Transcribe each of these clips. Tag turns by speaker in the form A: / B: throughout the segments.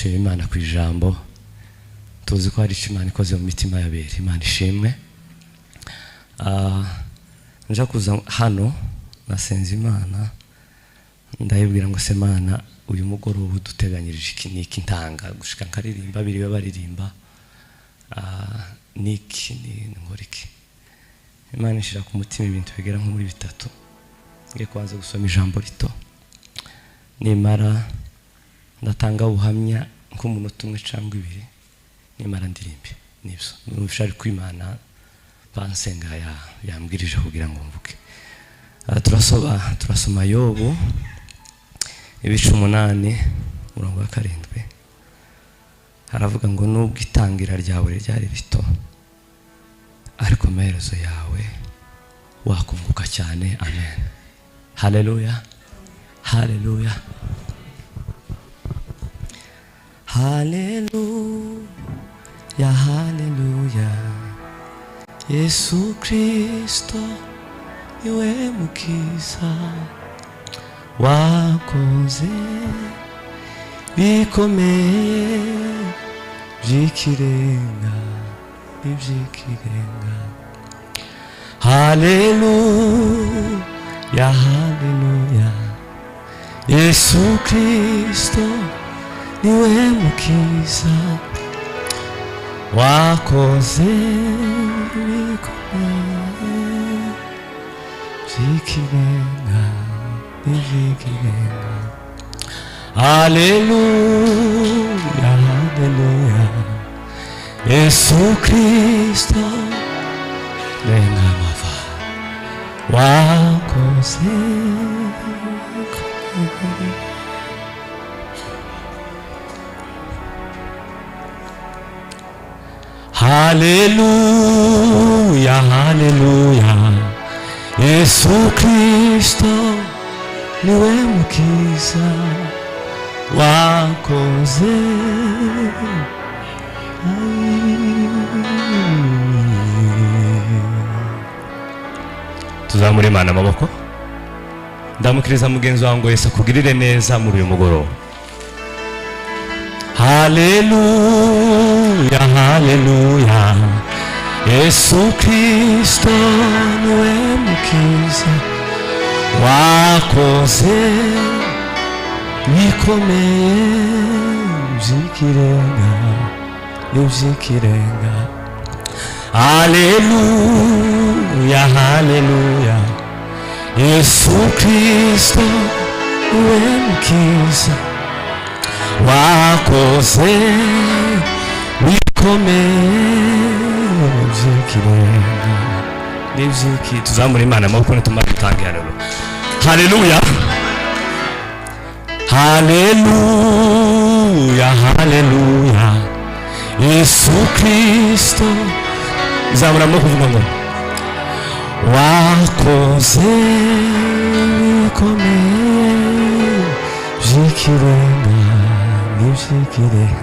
A: dushima Imana ku ijambo tuzi ko hari Imana ikoze mu mitima y'abera. Imana ishimwe. Nja kuza hano nasenze Imana ndayibwira ngo se Mana uyu mugoroba duteganyirije iki niki ntanga gushika nkaririmba biriwe baririmba niki ni ngoriki. Imana ishira ku mutima ibintu bigera nko muri bitatu. Ngiye kwanza gusoma ijambo rito nimara ndatanga ubuhamya nk'umunota umwe cyangwa ibiri nimara ndirimbe nibyo nushari kw'Imana bansenga yambwirije kugira ngo mvuke. Turasoma Yobu ibice 8 murongo wa 7 haravuga ngo nubwo itangira ryawe ryari rito ariko amaherezo yawe wakunguka cyane. Amen. Haleluya, haleluya, haleluya, haleluya. Yesu Kristo niwe mukiza wakoze bikomeye by'ikirenga iby'ikirenga. Haleluya, haleluya. Yesu Kristo niwe mukiza wakoze bikomeye by'ikirenga iby'ikirenga. Haleluya, haleluya. Yesu Kristo lenga mava wakoze bikomeye. Haleluya, haleluya. Yesu Kristo niwe mukiza wakoze. Tuzamure Imana amaboko ndamukiriza mugenzi wangu Yesu akugirire neza muri uyu mugoroba. Haleluya, haleluya. Yesu Kristo niwe mukiza wakoze bikomeye by'ikirenga iby'ikirenga. Haleluya, haleluya. Yesu Kristo niwe mukiza wakoze bikomeye by'ikirenga n'iby'iki. Tuzamure Imana amaboko nitumara dutange haleluya. Haleluya, haleluya, haleluya. Yesu Kristo zamura amaboko kuvuga ngo wakoze bikomeye by'ikirenga n'iby'ikirenga.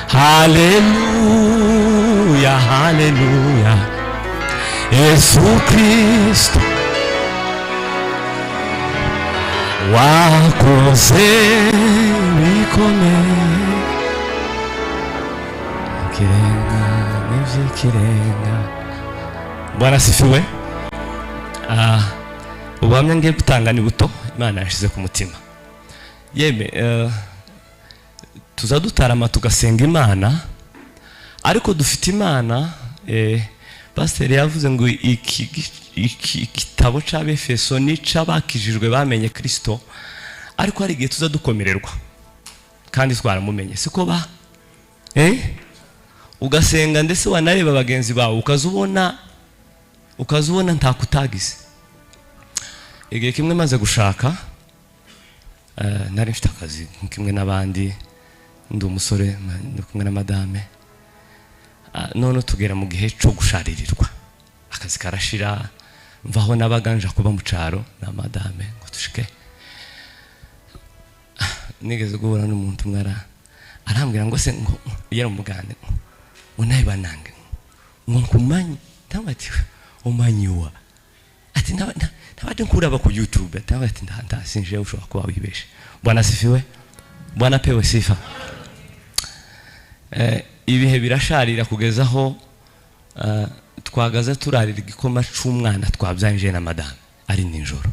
A: Haleluya, haleluya. Yesu Kristo wakoze bikomeye ikirenga n'iby'ikirenga. Bwana sifiwe. Ubuhamya ngiye gutanga ni buto Imana yashize ku mutima. Yeme tuzadutarama tugasenga Imana ariko dufite Imana. Pastor yavuze ngo iki gitabo c'Abefeso ni c'abakijijwe bamenye Kristo ariko hari igihe tuzadukomererwa kandi twaramumenye siko ba ugasenga ndetse wanareba bagenzi bawe ukazubona ntakutagize. Igihe kimwe maze gushaka nari mfite akazi kimwe n'abandi ndi umusore ndi kumwe na madame none tugera mu gihe cyo gusharirirwa akazi karashira mvaho nabaganja kuba mu caro na madame ngo tushike. Nigeze guhura n'umuntu mwara arambwira ngo se ngo yera umugande unayiba nange ngo nkumanyi tambati umanyiwa ati ntabade nkuraba ku YouTube tambati ndasinje ushobora kuba wibeshe. Bwana sifiwe, Bwana pewe sifa. ibihe birasharira kugezaho twagaze turarira igikoma c'umwana twabyanje na madame ari ninjoro.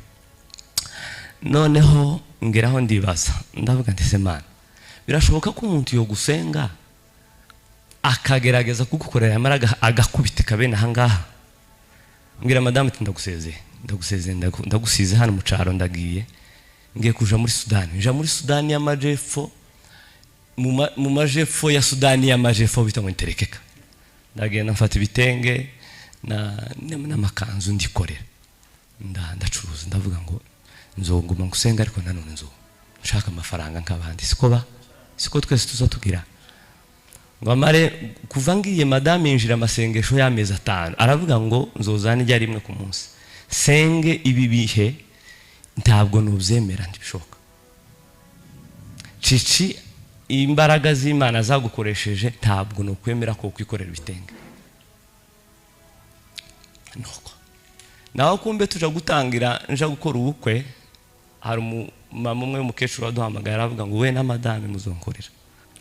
A: Noneho ngeraho ndibaza ndavuga nti se Mana, birashoboka ko umuntu yo gusenga akagerageza kugukorera amaraga agakubita kabene ahangaha? Mbwira madame ati ndagusize hano mu caro, ndagiye ngiye kuja muri Sudani. Nja muri Sudani y'amajepfo, mu majepfo ya Sudani y'amajepfo bita ngo Nterekeka. Ndagenda mfata ibitenge n'amakanzu ndikorera, ndacuruza. Ndavuga ngo nzoguma ngusenga, ariko nanone nshaka amafaranga nk'abandi. Siko twese tuzatugira. Ngo amare kuva ngiye madame yinjira amasengesho y'amezi 5, aravuga ngo nzozana ijya rimwe ku munsi, senge ibi bihe ntabwo nubyemera, ntibishoboka. Cici imbaraga z'Imana zagukoresheje ntabwo no kwemera ko kwikorera ibitenge. Nuko naho kumbe tuja gutangira nja gukora ubukwe, hari mama umwe w'umukecuru waduhamagaye aravuga ngo we na madame muzonkorera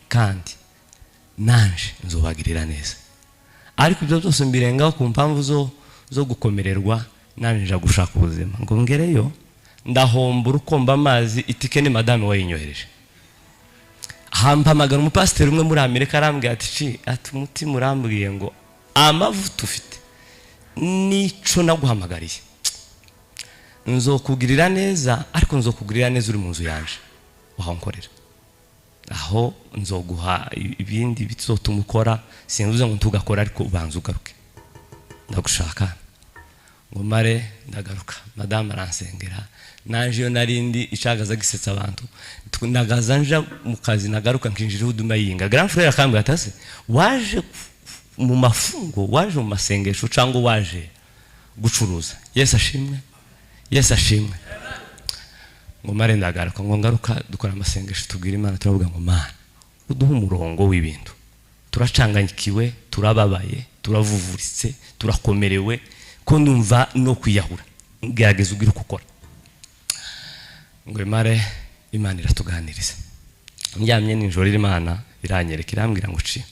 A: kandi nanje nzobagirira neza. Ariko ibyo byose mbirengaho ku mpamvu zo gukomererwa, nanje nja gushaka ubuzima. Ngo ngereyo ndahomba urukomba amazi, itike ni madame wayinyohereje. Hampamagara umupasiteri umwe muri Amerika arambwira ati umutima urambwiye ngo amavuta ufite nico naguhamagariye, nzokugirira neza, ariko nzokugirira neza uri mu nzu yanje wahonkorera. Aho nzoguha ibindi bizotuma ukora, sinvuze ngo ntugakora, ariko ubanza ugaruke, ndagushaka. Ngo mare ndagaruka, madame aransengera. Nanje yo narindi icagaza gisetsa abantu, ndagaza nja mu kazi, nagaruka nkinjira uduma yinga. Grand frère akambwira ati waje mu mafungo, waje mu masengesho cyangwa waje gucuruza? Yesu ashimwe, Yesu ashimwe. Ngo mare ndagaruka, ngo ngaruka dukora amasengesho, tubwira Imana, turavuga ngo Mana uduha umurongo w'ibintu, turacanganyikiwe, turababaye, turavuvuritse, turakomerewe, ko ndumva no kwiyahura, gerageza ugira uko ukora. Ngo mare Imana iratuganiriza. Njyamye ninjoro Imana iranyereka, irambwira ngo ci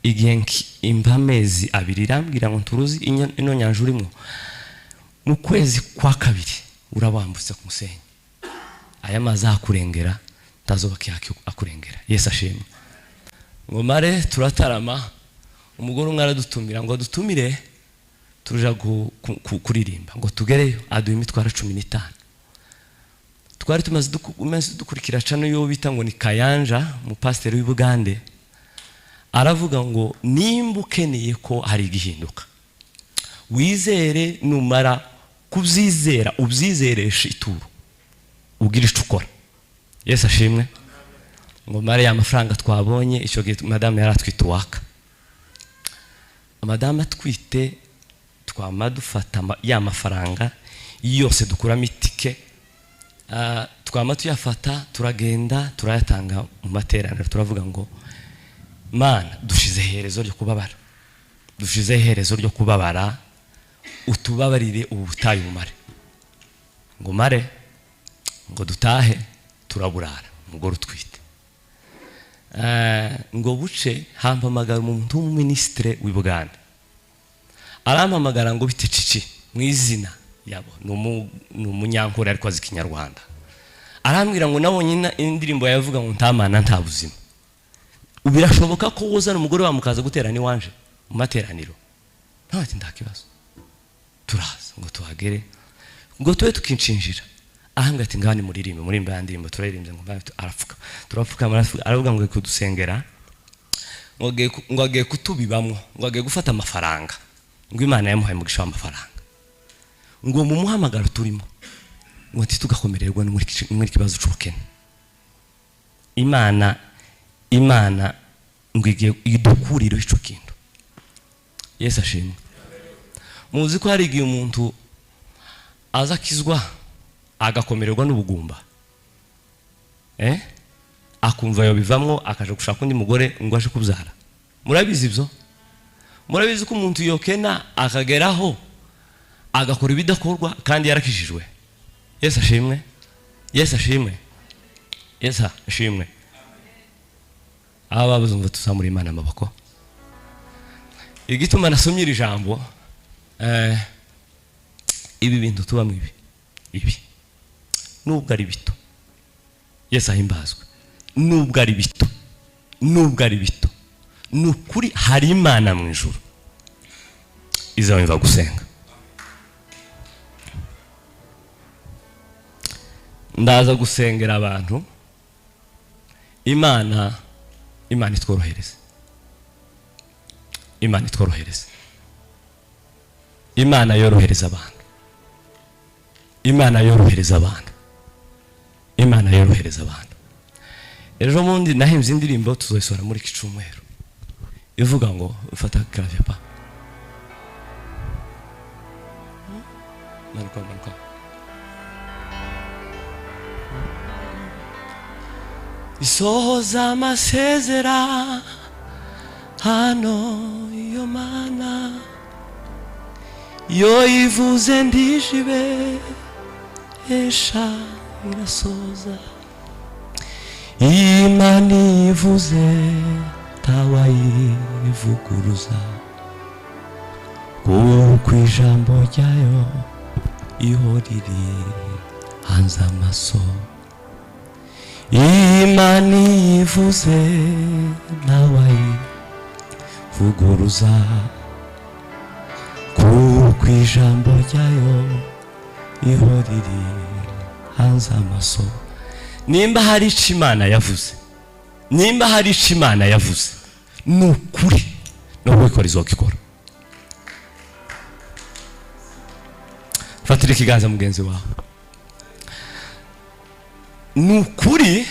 A: igihe impamezi 2 irambwira ngo nturuzi ino nyanja urimo, mu kwezi kwa 2 urabambutse ku musenyi, aya mazi akurengera tazoba akurengera. Yesu ashimwe. Ngo mare turatarama, umugore umwe aradutumira ngo dutumire tuja kuririmba. Ngo tugereyo aduha imitwaro 15. Twari tumaze dukurikira cano yo bita ngo ni Kayanja, mu pasiteri w'Ibugande. Aravuga ngo nimba ukeneye ko hari igihinduka, wizere, numara kubyizera ubyizeresha ituro, ugira icyo ukora. Yesu ashimwe. Ngo mare ya mafaranga twabonye, icyo gihe madame yaratwite uwaka. Madame atwite twama dufata ya mafaranga yose dukuramo itike, twama tuyafata, turagenda turayatanga mu materaniro, turavuga ngo Mana dushize iherezo ryo kubabara, dushize iherezo ryo kubabara, utubabarire ubu butayu bumare. Ngo mare ngo dutahe, turaburara umugore utwite. Ngo buce hampamagara umuntu w'umuministre w'Ibuganda, arampamagara ngo bite cici mu izina yabo, n'umunyankore ariko azi Kinyarwanda. Arambwira ngo nabonye indirimbo yavuga ngo ntamana nta buzima, ubirashoboka ko uzana umugore wa mukaza guterana iwanje mu materaniro? Ntati ndakibazo. Turaza ngo tuhagere, ngo tuwe tukincinjira, ahangati ngani muririmbe murimba yandirimbo, turaririmbye ngo arapfuka, turapfuka, aravuga ngo kudusengera, ngo agiye kutubibamwo, ngo agiye gufata amafaranga, ngo Imana yamuhaye mugisha amafaranga, ngo mu muhamagaro turimo ngo ntitugakomererwa muri kibazo cy'ubukene. Imana ngo idukurire ico kintu. Yesu ashimwe. Muzi ko hari igihe umuntu azakizwa agakomererwa n'ubugumba, akumva yo bivamwo akaje gushaka undi mugore ngo aje kubyara. Murabizi ibyo? Murabizi ko umuntu yokena akageraho agakora ibidakorwa kandi yarakishijwe? Yesu ashimwe. Yesu ashimwe. Yesu ashimwe. aba bazumva tuzamura Imana amaboko. Igituma nasomye iri jambo ibi bintu tubamwe ibi nubwo ari bito, Yesu ahimbazwe, nubwo ari bito, nukuri hari Imana mu ijuru izabimva gusenga. Ndaza gusengera abantu, Imana itworohereze, Imana itworohereze, Imana yorohereza abantu, Imana yorohereza abantu, Imana yorohereza abantu. Ejo bundi nahimbye indirimbo tuzoyisora muri iki cyumweru ivuga ngo ufata clavier pa manuka isohoza amasezerano iyo Mana yo ivuze ndijibe esha irasoza. Imana ivuze tawayivuguruza, kuko ijambo ryayo ihoriri hanze amaso. Imana ivuze ntawayivuguruza, kuko ijambo ryayo ihoriri hanze amaso. Nimba hari icyo Imana yavuze, nimba hari icyo Imana yavuze, nukuri no kubikora izokikora. Fatira ikiganza mugenzi wawe. Nukuri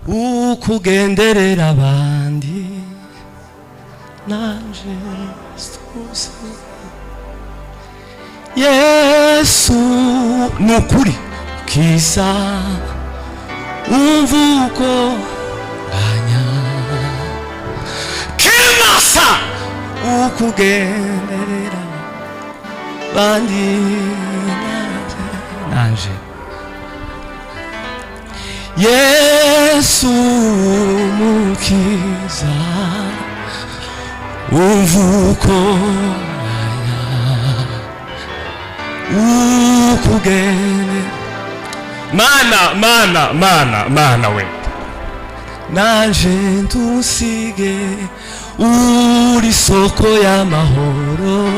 A: ukugenderera abandi nanje stuse Yesu nukuri kisa umvuko banya kimasa ukugenderera bandi nanje Yesu mukiza umvuko ukugene mana we nanje ntusige uri soko y'amahoro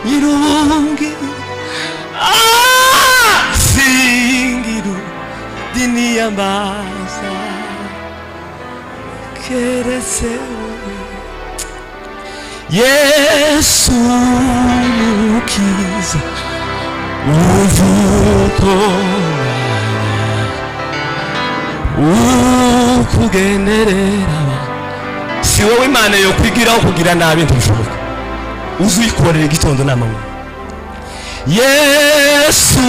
A: nyirungi singiru diniyambaza keretse Yesu mukiza uvuko ukugenerera. Si wowe Imana yo kwigiraho kugira nabi ntushoboka, uzuyikorera igitondo n'amanywa. Yesu